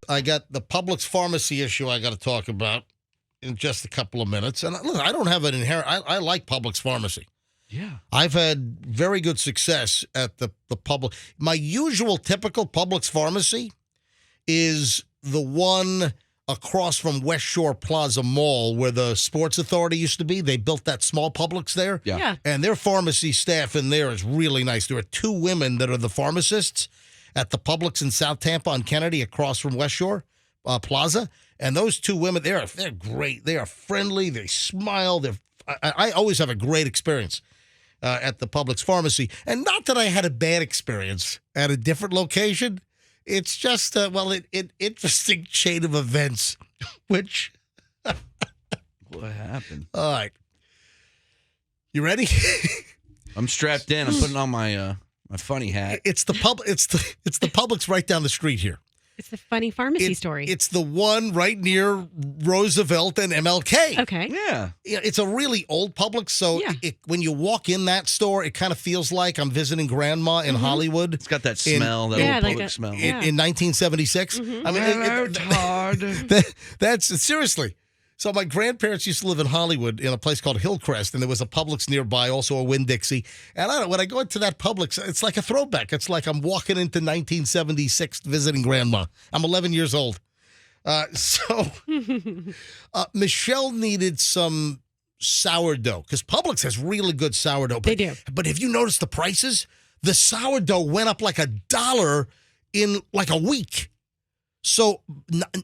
I got the Publix pharmacy issue I got to talk about in just a couple of minutes. And look, I don't have an inherent. I like Publix pharmacy. Yeah. I've had very good success at the Publix. My usual typical Publix pharmacy is the one across from West Shore Plaza Mall where the Sports Authority used to be. They built that small Publix there. Yeah. And their pharmacy staff in there is really nice. There are two women that are the pharmacists at the Publix in South Tampa on Kennedy across from West Shore Plaza. And those two women, they're great. They are friendly. They smile. I always have a great experience at the Publix pharmacy. And not that I had a bad experience at a different location. It's just, an interesting chain of events, which... What happened? All right. You ready? I'm strapped in. I'm putting on my my funny hat. It's the Publix right down the street here. It's the funny pharmacy story. It's the one right near Roosevelt and MLK. Okay. Yeah. It's a really old Publix, so Yeah. when you walk in that store, it kind of feels like I'm visiting Grandma in Hollywood. It's got that smell, that Yeah, old like Publix a- smell. In 1976. I mean, It's hard. that's seriously. So my grandparents used to live in Hollywood in a place called Hillcrest, and there was a Publix nearby, also a Winn-Dixie. And I don't know, when I go into that Publix, it's like a throwback. It's like I'm walking into 1976 visiting Grandma. I'm 11 years old. Michelle needed some sourdough because Publix has really good sourdough. They do. But have you noticed the prices? The sourdough went up like $1 in like a week. So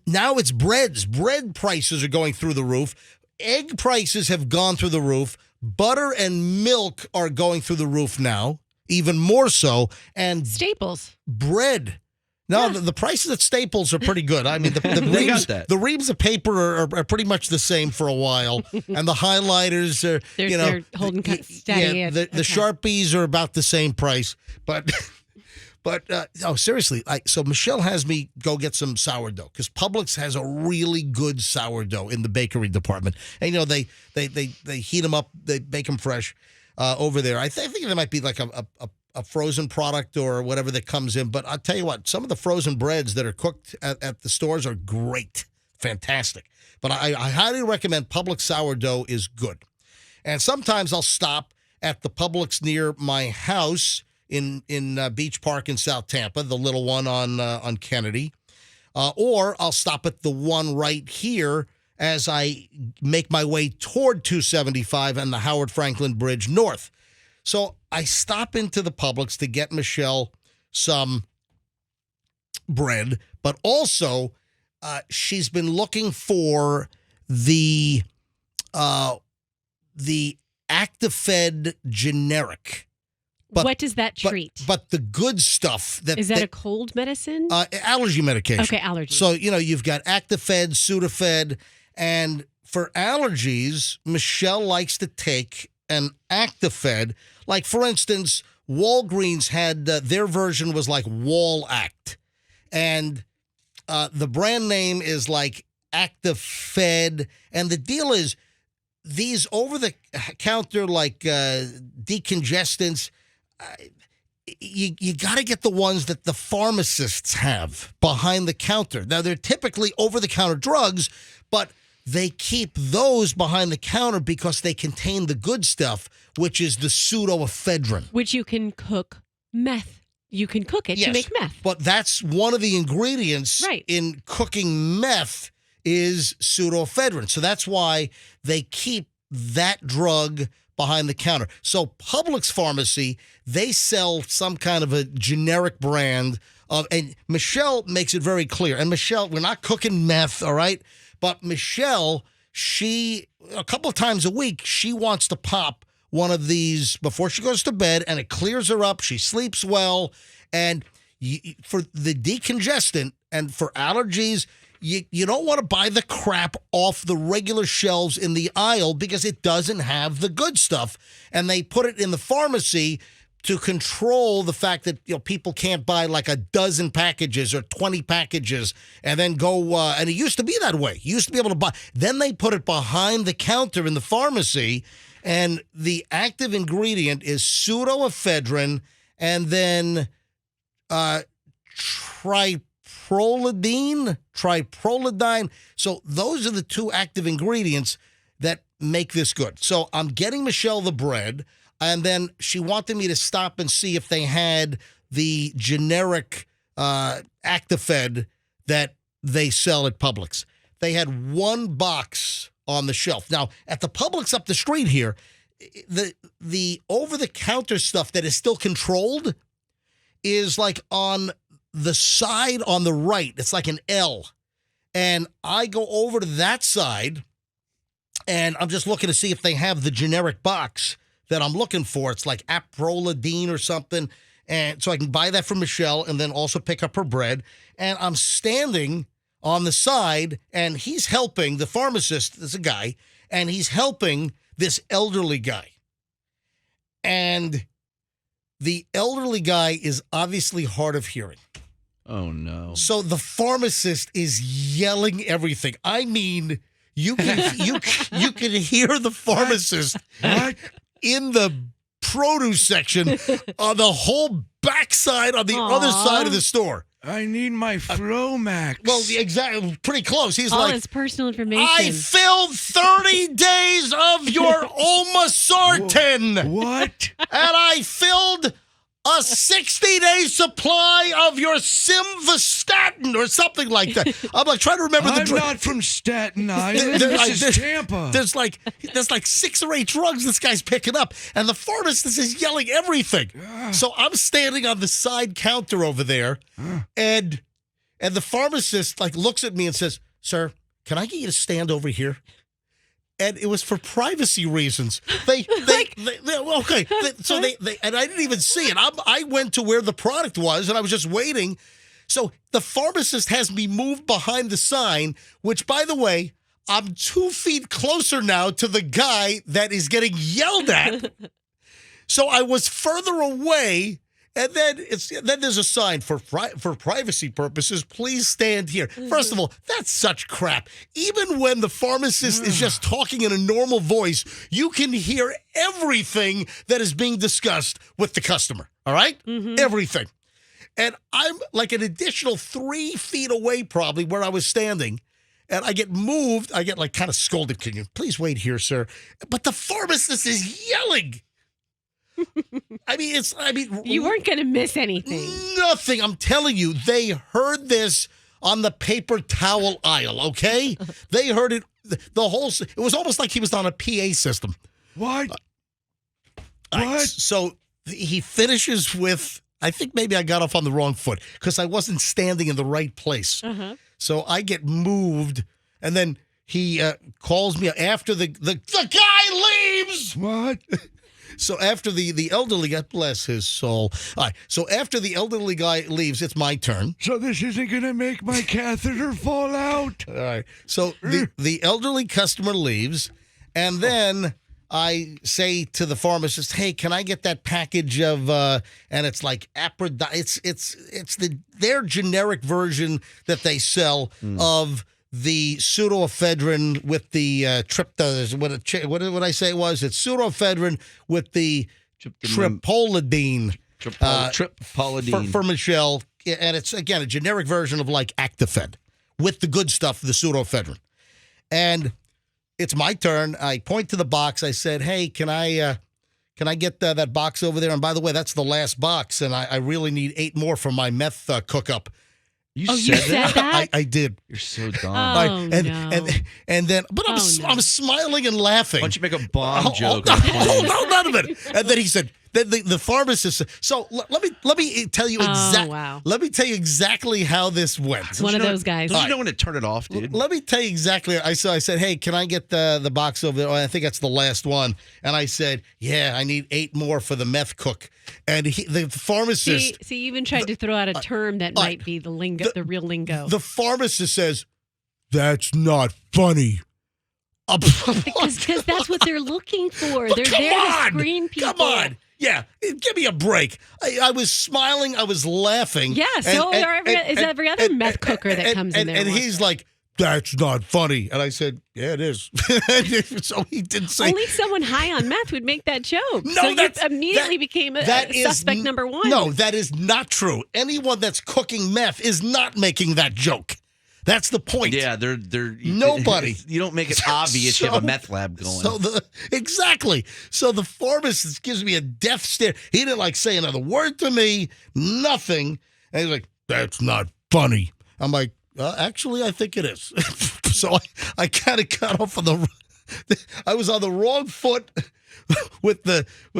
now it's breads. Bread prices are going through the roof. Egg prices have gone through the roof. Butter and milk are going through the roof now, even more so. And Staples. bread. No, the prices at Staples are pretty good. I mean, They got that. the reams of paper are pretty much the same for a while, and the highlighters are They're holding steady. Yeah, the Sharpies are about the same price, but seriously, so Michelle has me go get some sourdough because Publix has a really good sourdough in the bakery department, and they heat them up, they bake them fresh over there. I think there might be like a frozen product or whatever that comes in, but I'll tell you what, some of the frozen breads that are cooked at the stores are great, fantastic. But I highly recommend Publix sourdough is good, and sometimes I'll stop at the Publix near my house in Beach Park in South Tampa, the little one on Kennedy, or I'll stop at the one right here as I make my way toward 275 and the Howard Franklin Bridge north. So I stop into the Publix to get Michelle some bread, but also she's been looking for the ActiFed generic. What does that treat? But the good stuff Is that a cold medicine? allergy medication. Okay, allergy. So you've got ActiFed, Sudafed, and for allergies, Michelle likes to take an ActiFed. Like for instance, Walgreens had their version was like Wall Act, and the brand name is like ActiFed, and the deal is these over-the-counter like decongestants. You got to get the ones that the pharmacists have behind the counter. Now, they're typically over-the-counter drugs, but they keep those behind the counter because they contain the good stuff, which is the pseudoephedrine. Which you can cook meth. You can cook it to make meth. But that's one of the ingredients in cooking meth is pseudoephedrine. So that's why they keep that drug behind the counter. So Publix Pharmacy, they sell some kind of a generic brand of, and Michelle makes it very clear. And Michelle, we're not cooking meth, all right? But Michelle, she, a couple of times a week, she wants to pop one of these before she goes to bed, and it clears her up. She sleeps well. And for the decongestant and for allergies, you don't want to buy the crap off the regular shelves in the aisle because it doesn't have the good stuff. And they put it in the pharmacy to control the fact that people can't buy like a dozen packages or 20 packages and then go, and it used to be that way. You used to be able to buy. Then they put it behind the counter in the pharmacy, and the active ingredient is pseudoephedrine and then triprolidine. So those are the two active ingredients that make this good. So I'm getting Michelle the bread, and then she wanted me to stop and see if they had the generic Actifed that they sell at Publix. They had one box on the shelf. Now, at the Publix up the street here, the over-the-counter stuff that is still controlled is like on the side on the right. It's like an L. And I go over to that side, and I'm just looking to see if they have the generic box that I'm looking for. It's like aprolidine or something. And so I can buy that from Michelle and then also pick up her bread. And I'm standing on the side, and he's helping, the pharmacist is a guy, and he's helping this elderly guy. And the elderly guy is obviously hard of hearing. Oh, no. So the pharmacist is yelling everything. I mean, you can hear the pharmacist in the produce section on the whole backside on the other side of the store. I need my Flomax. Well, exactly, pretty close. He's all like, his personal information. I filled 30 days of your olmesartan. What? And I filled a 60-day supply of your simvastatin or something like that. I'm like trying to remember the I'm not from Staten Island. This is Tampa. There's like 6 or 8 drugs this guy's picking up, and the pharmacist is yelling everything. So I'm standing on the side counter over there, and the pharmacist like looks at me and says, "Sir, can I get you to stand over here?" And it was for privacy reasons. Okay. So they and I didn't even see it. I went to where the product was, and I was just waiting. So the pharmacist has me moved behind the sign, which, by the way, I'm 2 feet closer now to the guy that is getting yelled at. So I was further away. And then there's a sign for privacy purposes. Please stand here. First of all, that's such crap. Even when the pharmacist is just talking in a normal voice, you can hear everything that is being discussed with the customer. All right? Mm-hmm. Everything. And I'm like an additional 3 feet away probably where I was standing. And I get moved. I get like kind of scolded. Can you please wait here, sir? But the pharmacist is yelling. You weren't going to miss anything. Nothing. I'm telling you, they heard this on the paper towel aisle, okay? They heard it, it was almost like he was on a PA system. What? So he finishes with, I think maybe I got off on the wrong foot because I wasn't standing in the right place. Uh-huh. So I get moved, and then he calls me after the guy leaves. What? So after the elderly guy, bless his soul. All right, so after the elderly guy leaves, it's my turn. So this isn't going to make my catheter fall out? All right. So the elderly customer leaves, and then I say to the pharmacist, "Hey, can I get that package of?" And it's like it's their generic version that they sell of the pseudoephedrine with the what did I say it was? It's pseudoephedrine with the triprolidine. Triprolidine. For Michelle. And it's, again, a generic version of like Actifed with the good stuff, the pseudoephedrine. And it's my turn. I point to the box. I said, "Hey, can I get that box over there? And by the way, that's the last box, and I really need 8 more for my meth cook-up." You said that? I did. You're so dumb. And then, but I'm smiling and laughing. Why don't you make a bomb joke? No, none of it. And then he said, the pharmacist said, so let me tell you let me tell you exactly how this went. It's one of those guys. Don't you know when to turn it off, dude? Let me tell you exactly. I said, "Hey, can I get the box over there?" Oh, I think that's the last one. And I said, "Yeah, I need 8 more for the meth cook." And the pharmacist... See, you even tried to throw out a term that might be the lingo, the real lingo. The pharmacist says, "That's not funny." Because that's what they're looking for. They're there to screen people. Come on. Yeah, give me a break. I was smiling. I was laughing. Yeah, so is every other meth cooker that comes in there. And he's like, that's not funny. And I said, yeah, it is. So he didn't say. Only someone high on meth would make that joke. No, so you immediately became a suspect number one. No, that is not true. Anyone that's cooking meth is not making that joke. That's the point. Yeah, they're nobody. You don't make it obvious you have a meth lab going. Exactly. So the pharmacist gives me a death stare. He didn't say another word to me, nothing. And he's like, that's not funny. I'm like, actually, I think it is. So I kind of got off on I was on the wrong foot with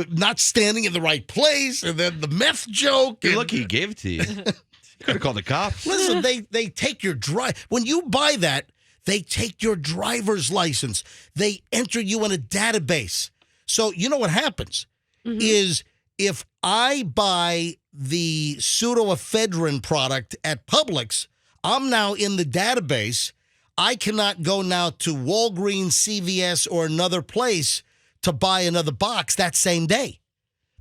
not standing in the right place, and then the meth joke. You're lucky he gave it to you. Could have called the cops. Listen, they take your when you buy that, they take your driver's license. They enter you in a database. So you know what happens is if I buy the pseudoephedrine product at Publix, I'm now in the database. I cannot go now to Walgreens, CVS, or another place to buy another box that same day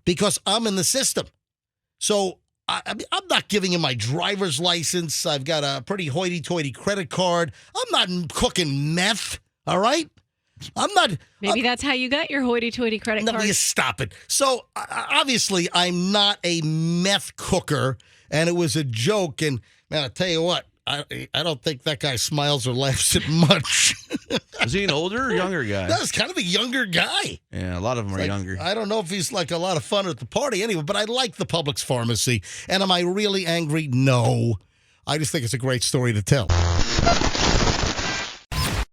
because I'm in the system. So I mean, I'm not giving him my driver's license. I've got a pretty hoity-toity credit card. I'm not cooking meth, all right? I'm not. Maybe that's how you got your hoity-toity credit card. No, you stop it. So, obviously, I'm not a meth cooker, and it was a joke. And, man, I'll tell you what, I don't think that guy smiles or laughs at much. Is he an older or younger guy? No, he's kind of a younger guy. Yeah, a lot of them are younger. I don't know if he's a lot of fun at the party anyway, but I like the Publix pharmacy. And am I really angry? No. I just think it's a great story to tell.